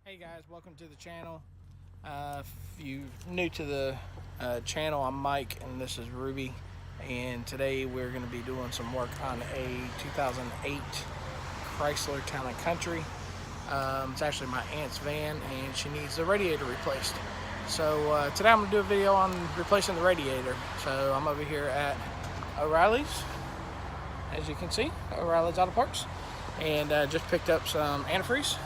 Hey guys, welcome to the channel. If you're new to the channel, I'm Mike and this is Ruby, and today we're going to be doing some work on a 2008 Chrysler Town & Country. It's actually my aunt's van and she needs the radiator replaced. So today I'm going to do a video on replacing the radiator. So I'm over here at O'Reilly's, as you can see, O'Reilly's Auto Parts, and just picked up some antifreeze.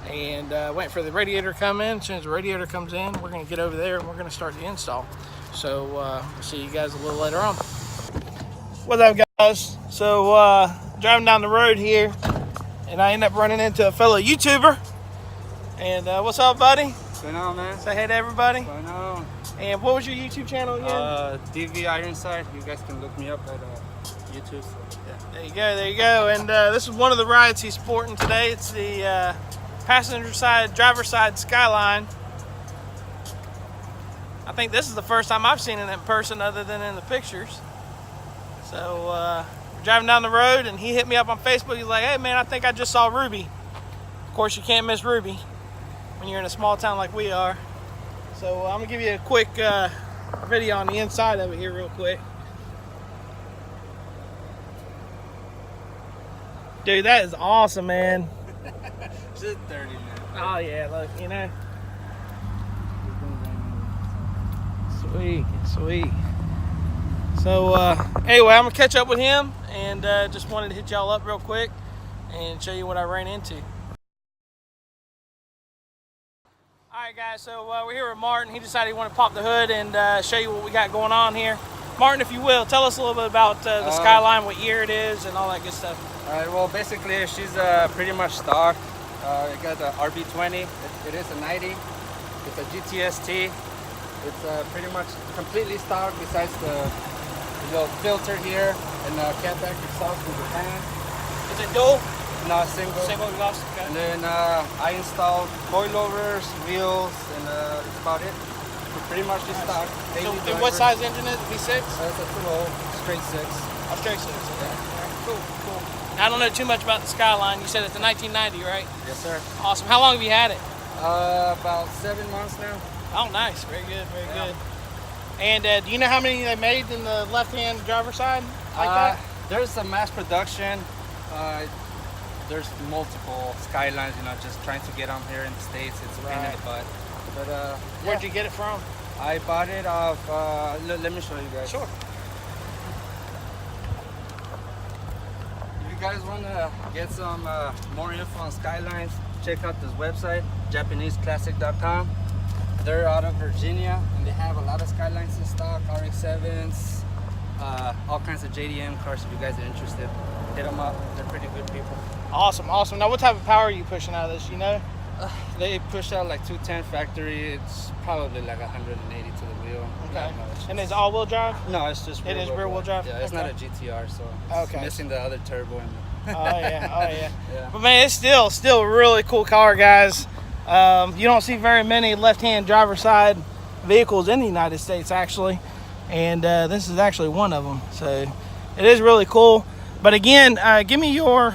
And waiting for the radiator to come in. As soon as the radiator comes in, we're going to get over there and we're going to start the install. So we'll see you guys a little later on. What's up, guys? So driving down the road here, and I end up running into a fellow YouTuber. And what's up, buddy? What's going on, man? Say hey to everybody. What's going on? And what was your YouTube channel again? DV Ironside. You guys can look me up at YouTube. So, yeah. There you go, there you go. And this is one of the rides he's sporting today. It's the passenger side, driver side Skyline. I think this is the first time I've seen it in person other than in the pictures. So we're driving down the road and he hit me up on Facebook. He's like, hey man, I think I just saw Ruby. Of course you can't miss Ruby when you're in a small town like we are. So I'm gonna give you a quick video on the inside of it here real quick. Dude, that is awesome, man. Just 30 minutes. Oh yeah, look, you know. Sweet, sweet. So anyway, I'm gonna catch up with him and just wanted to hit y'all up real quick and show you what I ran into. Alright guys, so we're here with Martin. He decided he wanted to pop the hood and show you what we got going on here. Martin, if you will, tell us a little bit about the Skyline, what year it is and all that good stuff. Alright, well basically she's pretty much stock. I got the RB20. It is a 90. It's a GTST. It's pretty much completely stock besides the little filter here and the catback exhaust from Japan. Is it dual? No, single. Single exhaust, okay. And then I installed coilovers, wheels, and that's about it. Pretty much just stock. So what size engine is it? V6? It's a 2.0 straight 6. Oh, straight 6. Okay. Yeah. Cool, cool. I don't know too much about the Skyline. You said it's a 1990, right? Yes, sir. Awesome. How long have you had it? About 7 months now. Oh, nice. Very good, very good. And do you know how many they made in the left-hand driver side like that? There's a mass production. There's multiple Skylines, you know, just trying to get them here in the States. It's a pain in the butt. But, where'd you get it from? I bought it off, let me show you guys. Sure. If you guys want to get some more info on Skylines, check out this website, JapaneseClassic.com. They're out of Virginia and they have a lot of Skylines in stock, RX-7s, all kinds of JDM cars. If you guys are interested, hit them up. They're pretty good people. Awesome, awesome. Now what type of power are you pushing out of this, you know? They push out like 210 factory. It's probably like 180 to the wheel. Okay. And it's all-wheel drive? No, it's just rear-wheel. It is rear-wheel drive? Yeah, it's not a GTR, so it's missing the other turbo in it. Oh yeah, oh yeah. Yeah. But man, it's still a really cool car, guys. You don't see very many left-hand driver side vehicles in the United States, actually, and this is actually one of them. So it is really cool. But again, give me your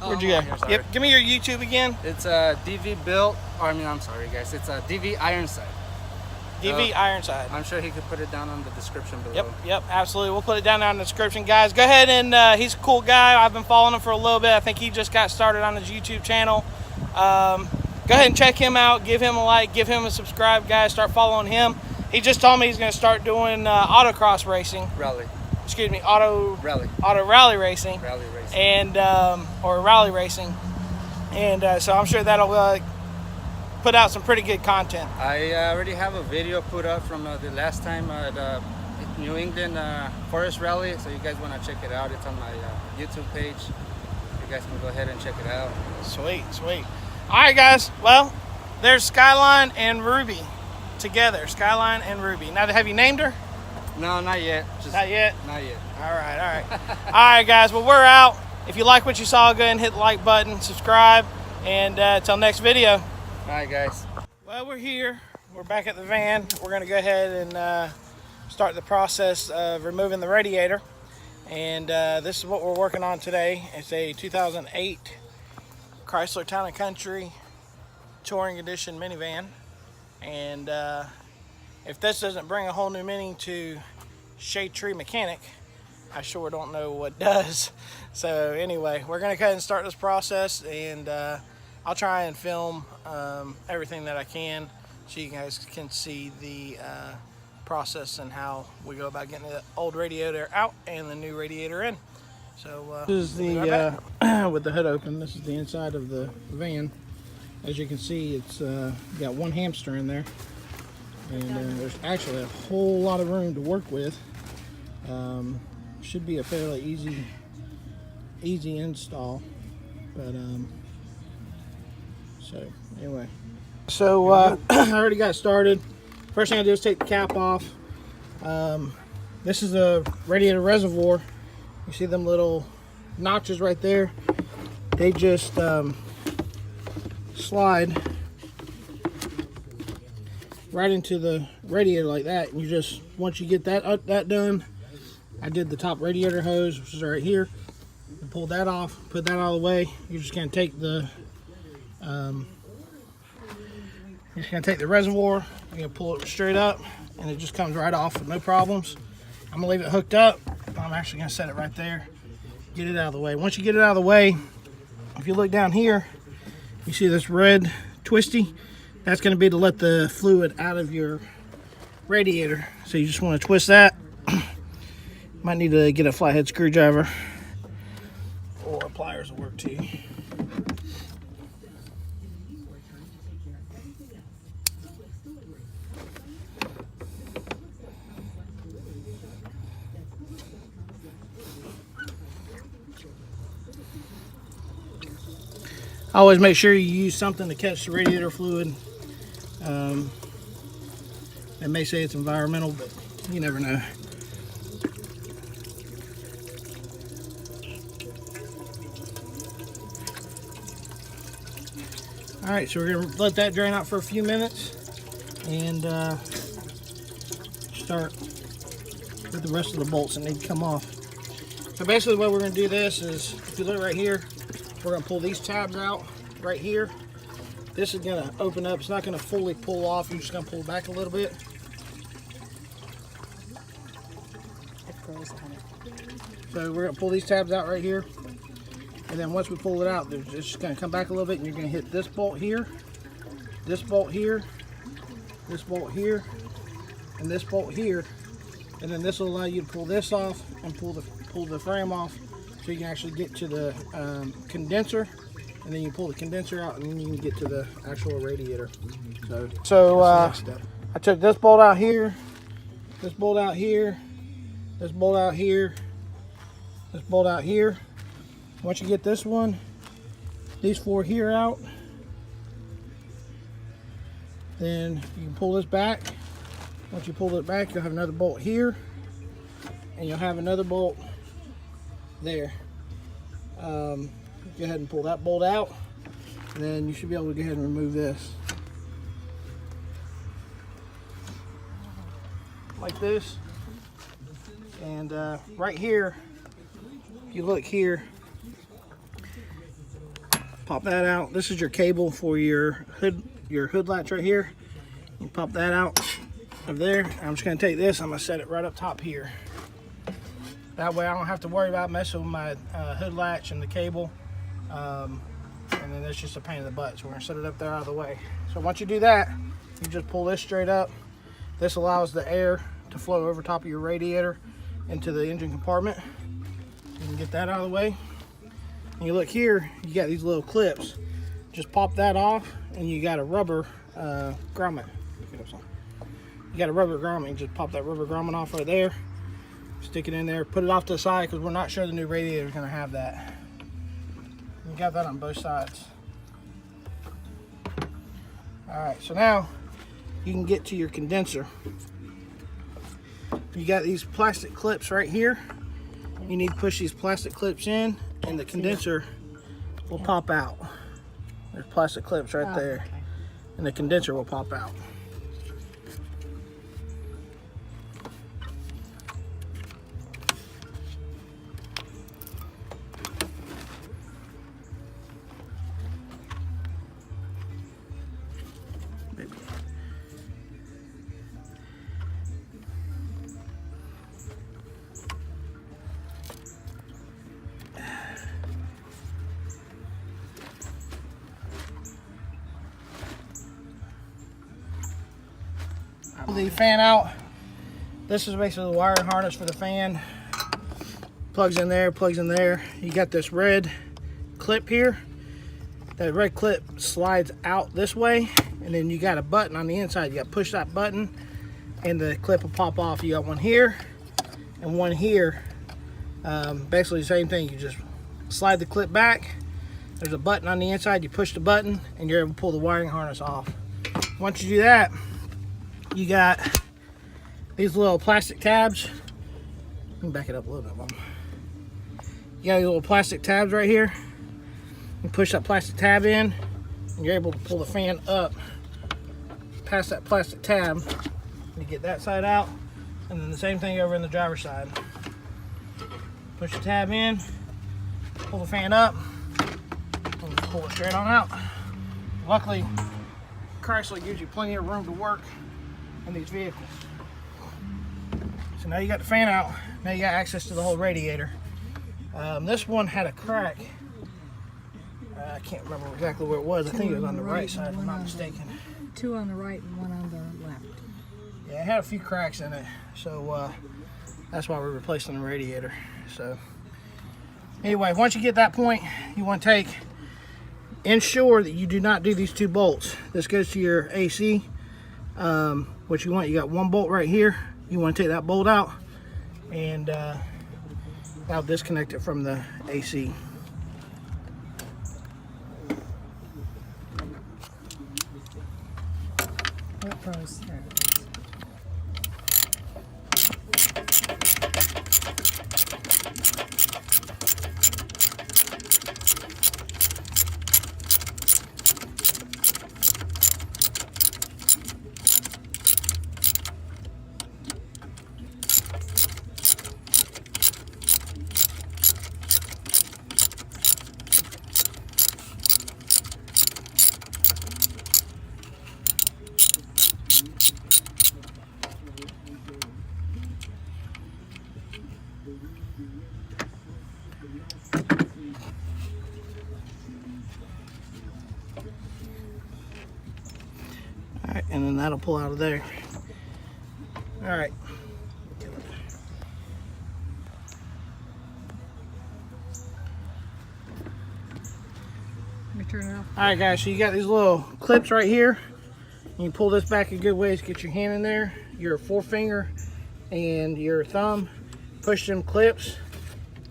where'd you go? Yep, give me your YouTube again. It's DV built. I'm sorry, guys. It's DV Ironside. DV Ironside. I'm sure he could put it down on the description below. Yep, absolutely. We'll put it down in the description, guys. Go ahead and he's a cool guy. I've been following him for a little bit. I think he just got started on his YouTube channel. Go ahead and check him out. Give him a like. Give him a subscribe, guys. Start following him. He just told me he's going to start doing autocross racing. Rally. Excuse me, auto rally racing. Rally racing. And or rally racing. And so I'm sure that'll put out some pretty good content. I already have a video put up from the last time at New England Forest Rally, so you guys want to check it out. It's on my YouTube page. You guys can go ahead and check it out. Sweet, sweet. All right, guys. Well, there's Skyline and Ruby together. Skyline and Ruby. Now, have you named her? No, not yet. Not yet? Not yet. All right, all right. All right, guys. Well, we're out. If you like what you saw, go ahead and hit the like button, subscribe, and until next video. All right, guys. Well, we're here. We're back at the van. We're going to go ahead and start the process of removing the radiator. And this is what we're working on today. It's a 2008 Chrysler Town & Country touring edition minivan. And if this doesn't bring a whole new meaning to Shade Tree Mechanic, I sure don't know what does. So anyway, we're gonna go ahead and start this process, and I'll try and film everything that I can so you guys can see the process and how we go about getting the old radiator out and the new radiator in. So this is the with the hood open. This is the inside of the van. As you can see, it's got one hamster in there, and there's actually a whole lot of room to work with. Should be a fairly easy install, but so anyway, so I already got started. First thing I do is take the cap off. This is a radiator reservoir. You see them little notches right there? They just slide right into the radiator like that, and you just, once you get that done, I did the top radiator hose, which is right here, and pulled that off, put that out of the way. You're just gonna take the reservoir, you're gonna pull it straight up, and it just comes right off with no problems. I'm gonna leave it hooked up. I'm actually gonna set it right there, get it out of the way. Once you get it out of the way, if you look down here, you see this red twisty? That's gonna be to let the fluid out of your radiator. So you just wanna twist that. Might need to get a flathead screwdriver, or pliers will work too. I always make sure you use something to catch the radiator fluid. They may say it's environmental, but you never know. All right, so we're gonna let that drain out for a few minutes and start with the rest of the bolts that need to come off. So basically the way we're gonna do this is, if you look right here, we're gonna pull these tabs out right here. This is gonna open up. It's not gonna fully pull off. You're just gonna pull back a little bit. So we're gonna pull these tabs out right here. And then once we pull it out, it's just gonna come back a little bit, and you're gonna hit this bolt here, this bolt here, this bolt here, and this bolt here. And then this will allow you to pull this off and pull the frame off, so you can actually get to the condenser, and then you pull the condenser out, and then you can get to the actual radiator. So I took this bolt out here, this bolt out here, this bolt out here, this bolt out here. Once you get this one, these four here out, then you can pull this back. Once you pull it back, you'll have another bolt here, and you'll have another bolt there. Go ahead and pull that bolt out, and then you should be able to go ahead and remove this. Like this. And right here, if you look here, pop that out. This is your cable for your hood latch right here. You pop that out of there. I'm just gonna take this, I'm gonna set it right up top here. That way I don't have to worry about messing with my hood latch and the cable. And then it's just a pain in the butt. So we're gonna set it up there out of the way. So once you do that, you just pull this straight up. This allows the air to flow over top of your radiator into the engine compartment. You can get that out of the way. And you look here, you got these little clips. Just pop that off, and you got a rubber grommet. You got a rubber grommet. Just pop that rubber grommet off right there. Stick it in there. Put it off to the side, because we're not sure the new radiator is going to have that. You got that on both sides. All right, so now you can get to your condenser. You got these plastic clips right here. You need to push these plastic clips in, and the condenser will pop out. There's plastic clips right there, and the condenser will pop out. The fan out. This is basically the wiring harness for the fan. Plugs in there, plugs in there. You got this red clip here. That red clip slides out this way, and then you got a button on the inside. You got to push that button and the clip will pop off. You got one here and one here. Basically the same thing. You just slide the clip back. There's a button on the inside. You push the button and you're able to pull the wiring harness off. Once you do that, you got these little plastic tabs. Let me back it up a little bit more. You got these little plastic tabs right here. You push that plastic tab in and you're able to pull the fan up past that plastic tab. You get that side out, and then the same thing over in the driver's side. Push the tab in, pull the fan up, and pull it straight on out. Luckily, Chrysler gives you plenty of room to work in these vehicles. So now you got the fan out, now you got access to the whole radiator. This one had a crack. I can't remember exactly where it was. I think it was on the right side, if I'm not mistaken. Two on the right and one on the left. Yeah, it had a few cracks in it, so that's why we're replacing the radiator. So anyway, once you get that point, you want to ensure that you do not do these two bolts. This goes to your AC. What you want, you got one bolt right here. You want to take that bolt out, and that'll disconnect it from the AC. What goes there? Alright, and then that'll pull out of there. Alright. Let me turn it off. Alright guys, so you got these little clips right here. You pull this back a good ways, get your hand in there, your forefinger and your thumb. Push them clips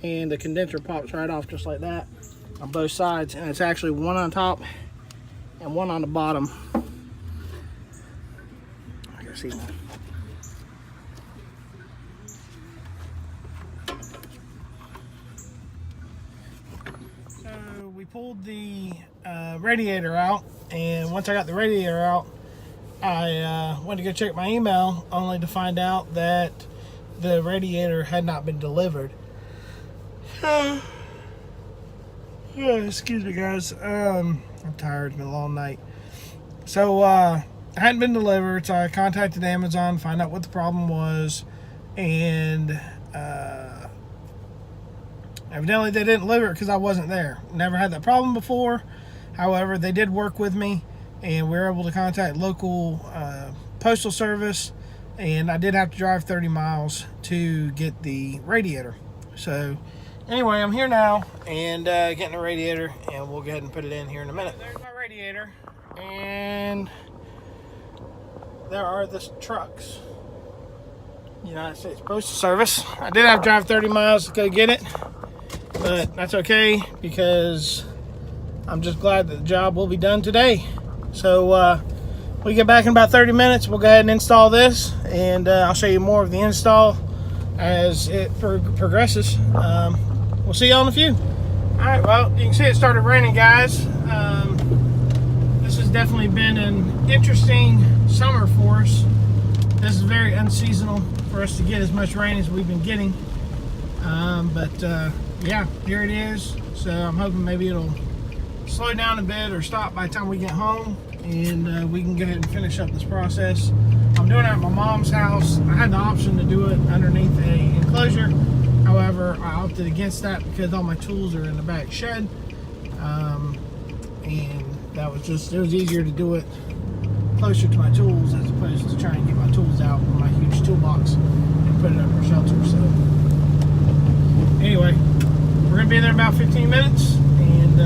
and the condenser pops right off just like that on both sides, and it's actually one on top and one on the bottom. I can see one. So we pulled the radiator out, and once I got the radiator out, I went to go check my email, only to find out that the radiator had not been delivered. Excuse me guys, I'm tired, it's been a long night. So it hadn't been delivered, so I contacted Amazon to find out what the problem was, and evidently they didn't deliver it because I wasn't there. Never had that problem before. However, they did work with me, and we were able to contact local postal service, and I did have to drive 30 miles to get the radiator. So anyway, I'm here now and getting the radiator, and we'll go ahead and put it in here in a minute. There's my radiator, and there are the trucks. United States Postal Service. I did have to drive 30 miles to go get it, but that's okay because I'm just glad that the job will be done today. So we get back in about 30 minutes. We'll go ahead and install this, and I'll show you more of the install as it progresses. We'll see y'all in a few. Alright, well, you can see it started raining, guys. This has definitely been an interesting summer for us. This is very unseasonal for us to get as much rain as we've been getting. Yeah, here it is. So I'm hoping maybe it'll slow down a bit or stop by the time we get home, and we can go ahead and finish up this process. I'm doing it at my mom's house. I had the option to do it underneath a enclosure. However, I opted against that because all my tools are in the back shed. And that was just, it was easier to do it closer to my tools as opposed to trying to get my tools out with my huge toolbox and put it under shelter. So anyway, we're gonna be there in about 15 minutes, and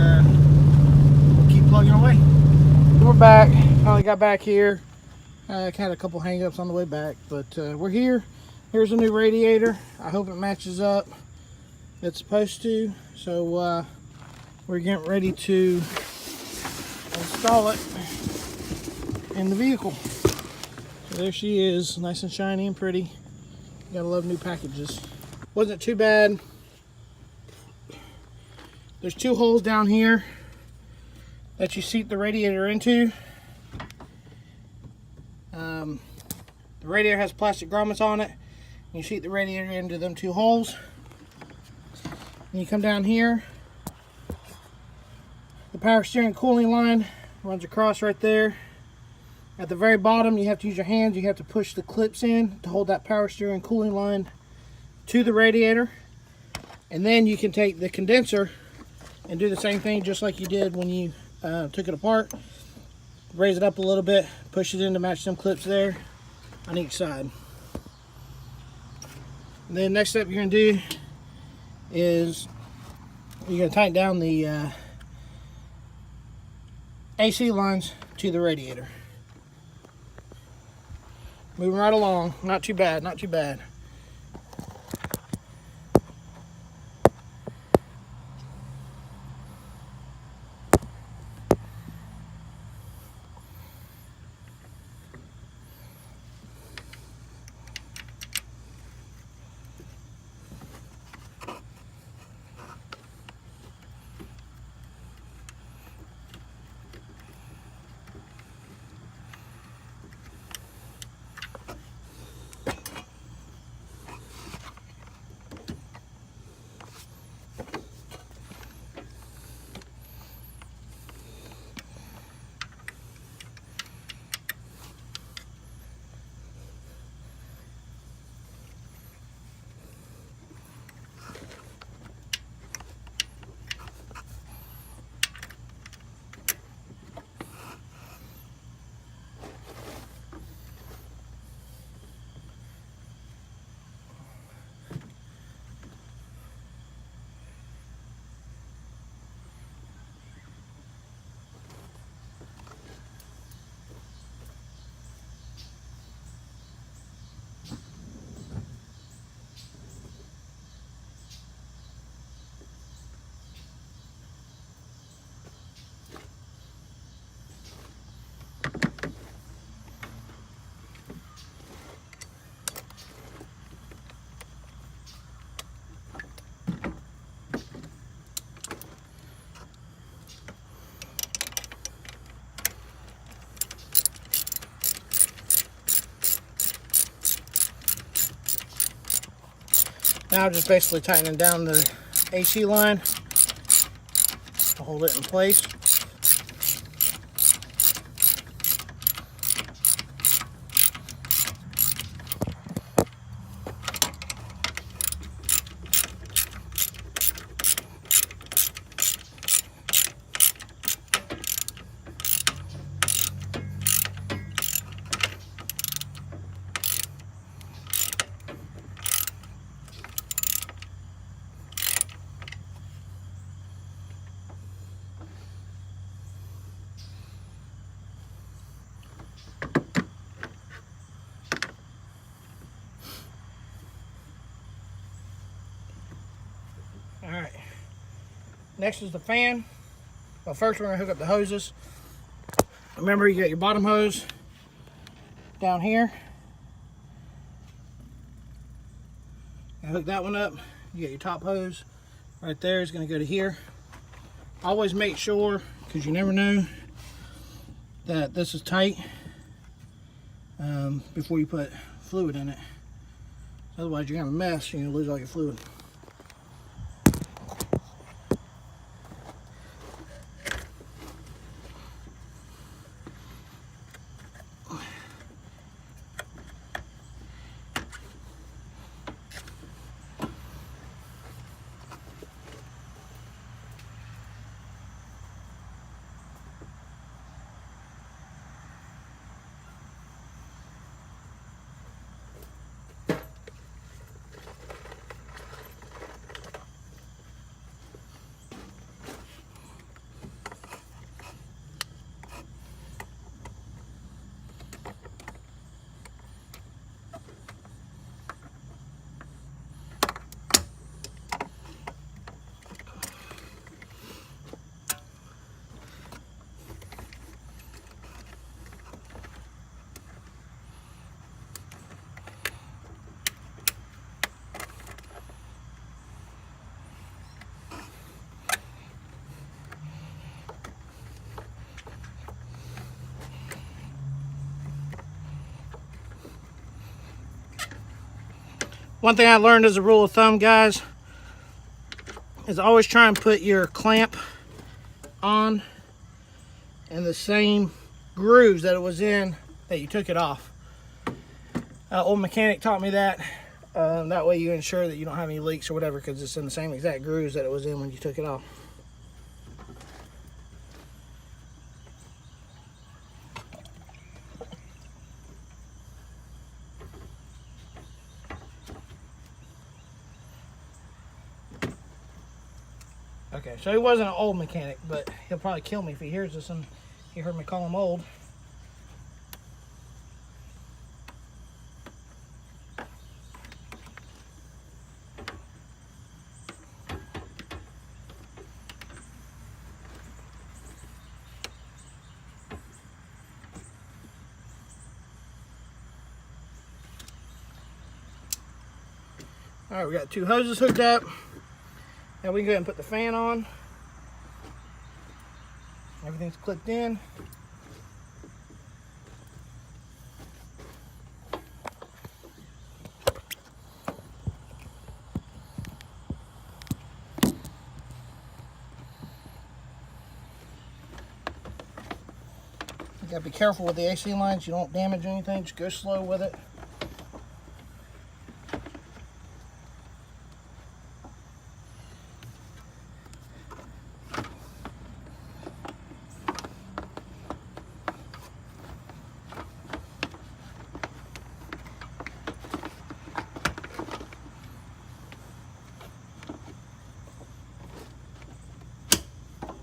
we'll keep plugging away. We're back. Finally got back here. Had a couple hang-ups on the way back, but we're here. Here's a new radiator. I hope it matches up. It's supposed to. So we're getting ready to install it in the vehicle. So there she is, nice and shiny and pretty. Gotta love new packages. Wasn't too bad. There's 2 holes down here that you seat the radiator into. The radiator has plastic grommets on it. You seat the radiator into them 2 holes. And you come down here. The power steering cooling line runs across right there. At the very bottom, you have to use your hands. You have to push the clips in to hold that power steering cooling line to the radiator. And then you can take the condenser and do the same thing just like you did when you took it apart. Raise it up a little bit, push it in to match some clips there on each side. And then next step you're going to do is you're going to tighten down the AC lines to the radiator. Moving right along, not too bad, not too bad. Now just basically tightening down the AC line to hold it in place. Alright, next is the fan. Well, first we're going to hook up the hoses. Remember, you got your bottom hose down here. You hook that one up. You got your top hose right there. It's going to go to here. Always make sure, because you never know, that this is tight before you put fluid in it. Otherwise you're going to have a mess. You're going to lose all your fluid. One thing I learned as a rule of thumb, guys, is always try and put your clamp on in the same grooves that it was in that you took it off. Old mechanic taught me that. That way you ensure that you don't have any leaks or whatever, because it's in the same exact grooves that it was in when you took it off. Okay, so he wasn't an old mechanic, but he'll probably kill me if he hears this and he heard me call him old. All right, we got 2 hoses hooked up. Now we can go ahead and put the fan on. Everything's clipped in. You gotta be careful with the AC lines. You don't damage anything. Just go slow with it.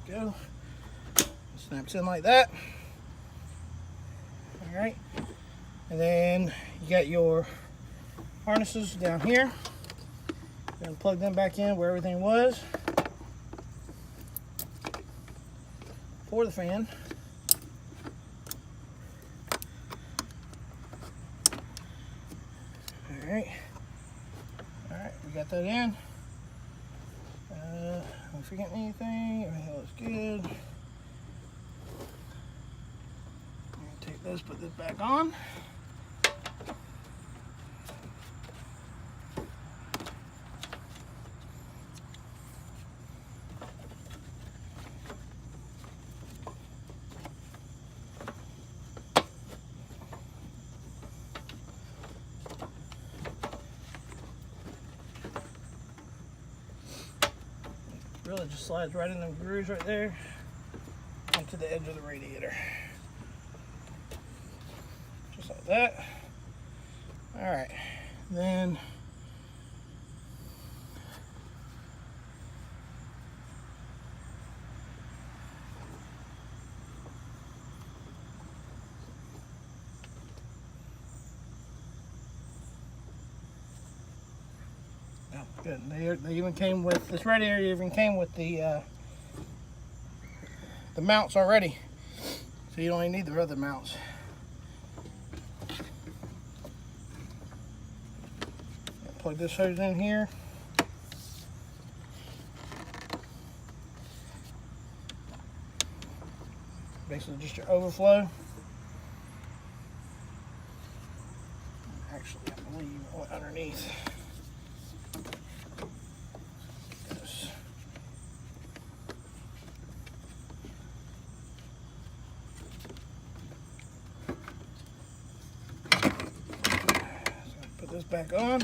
Go. Snaps in like that. All right, and then you got your harnesses down here. You're gonna plug them back in where everything was for the fan. All right, we got that in. Am I forgetting anything? Everything looks good. I'm gonna take this, put this back on. Really just slides right in them grooves right there onto the edge of the radiator. Just like that. All right, then good. They even came with this radiator. Even came with the mounts already, so you don't even need the other mounts. Plug this hose in here. Basically, just your overflow. Actually, I believe it went underneath. This back on.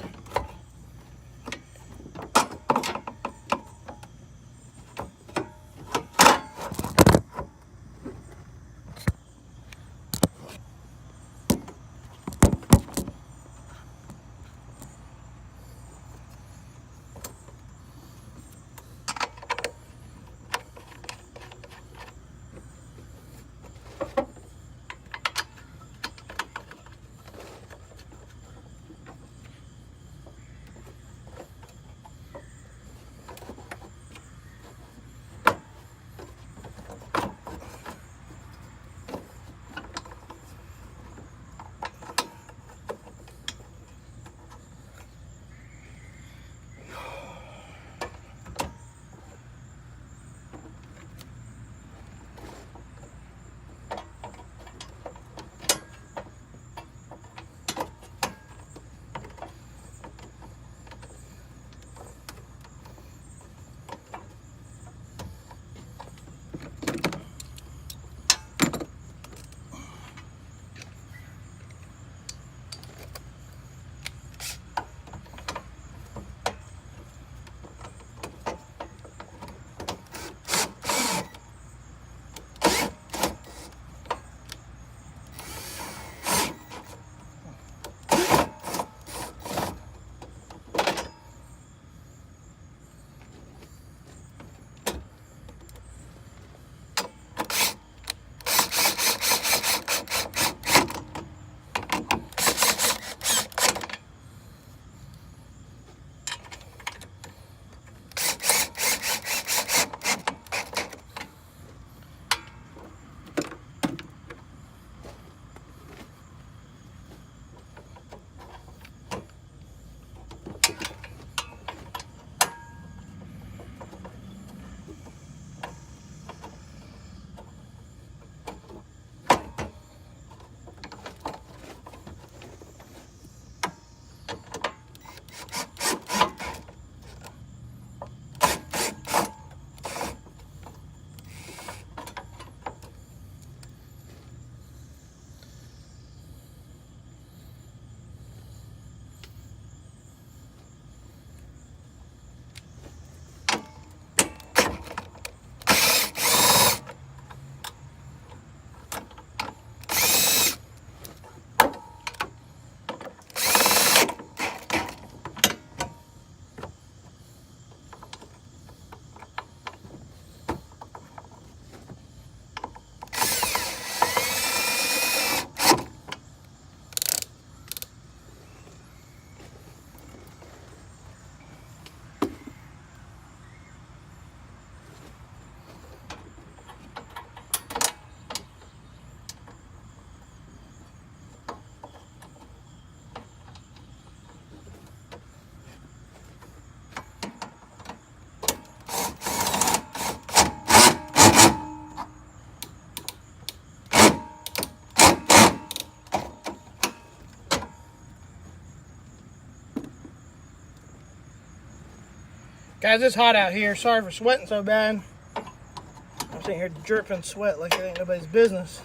Guys, it's hot out here. Sorry for sweating so bad. I'm sitting here dripping sweat like it ain't nobody's business.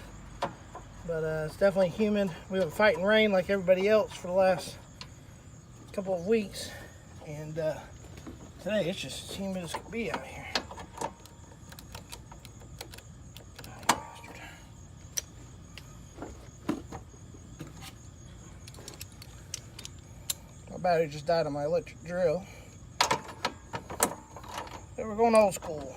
But it's definitely humid. We've been fighting rain like everybody else for the last couple of weeks. And today it's just as humid as could be out here. My battery just died on my electric drill. So we're going old school.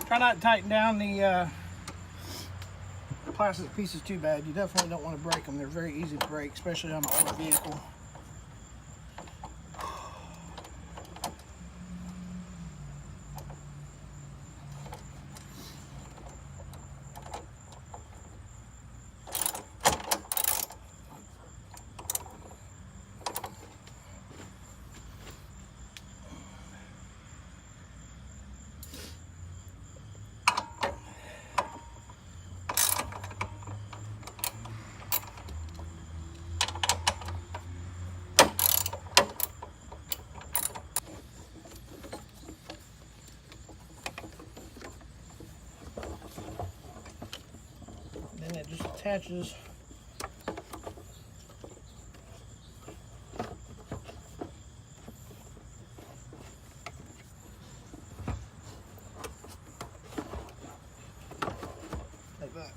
Try not to tighten down the plastic pieces too bad. You definitely don't want to break them. They're very easy to break, especially on an older vehicle. Then it just attaches. Like that.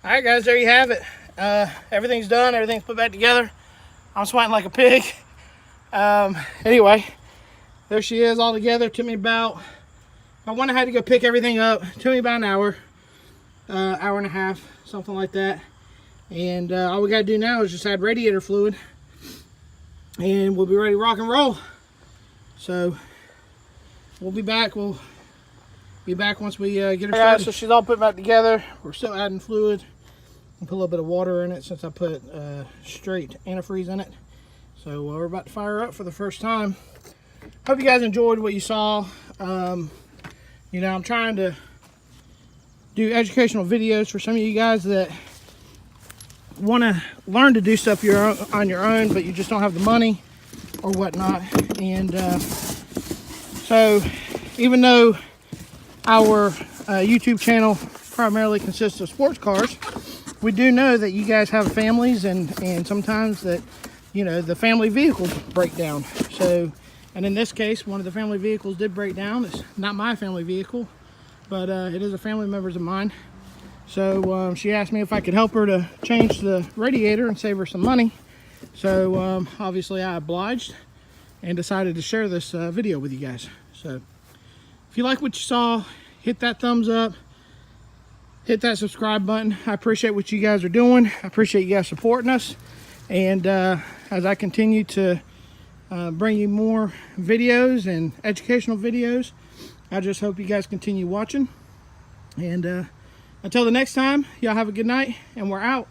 All right, guys, there you have it. Everything's done. Everything's put back together. I'm sweating like a pig. Anyway, there she is all together. Took me about, I went ahead to go pick everything up. Took me about an hour, hour and a half, something like that. And all we got to do now is just add radiator fluid, and we'll be ready to rock and roll. So we'll be back. We'll be back once we get her started. So she's all put back together. We're still adding fluid. And put a little bit of water in it since I put straight antifreeze in it. So we're about to fire up for the first time. Hope you guys enjoyed what you saw. You know, I'm trying to do educational videos for some of you guys that want to learn to do stuff on your own, but you just don't have the money or whatnot. And So even though our YouTube channel primarily consists of sports cars, we do know that you guys have families, and sometimes that, you know, the family vehicles break down. So, and in this case, one of the family vehicles did break down. It's not my family vehicle, but it is a family member's of mine. So she asked me if I could help her to change the radiator and save her some money. So obviously I obliged and decided to share this video with you guys. So if you like what you saw, hit that thumbs up, hit that subscribe button. I appreciate what you guys are doing. I appreciate you guys supporting us. And as I continue to bring you more videos and educational videos, I just hope you guys continue watching. And until the next time, y'all have a good night, and we're out.